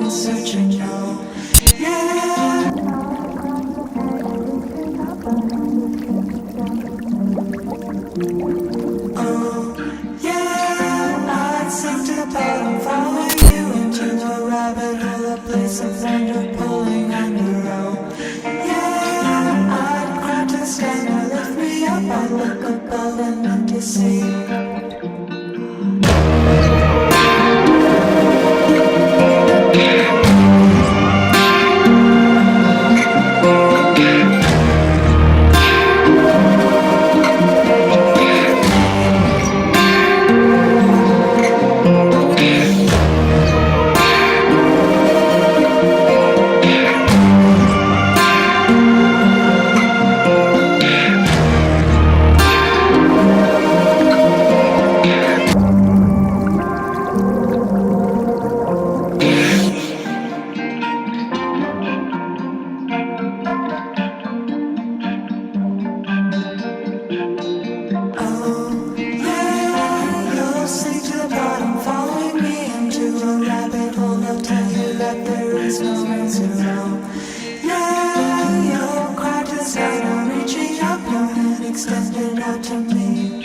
always searching now. Yeah. Oh, yeah. I'd sink to the bottom, following you into a rabbit hole, a place of thunder pulling under. Oh, yeah. I'd cry to the sky, now lift me up. I'd look above and empty sea. Extended out to me.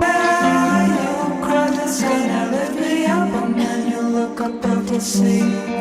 Yeah, you cried to say, now lift me up, and then you look above to see.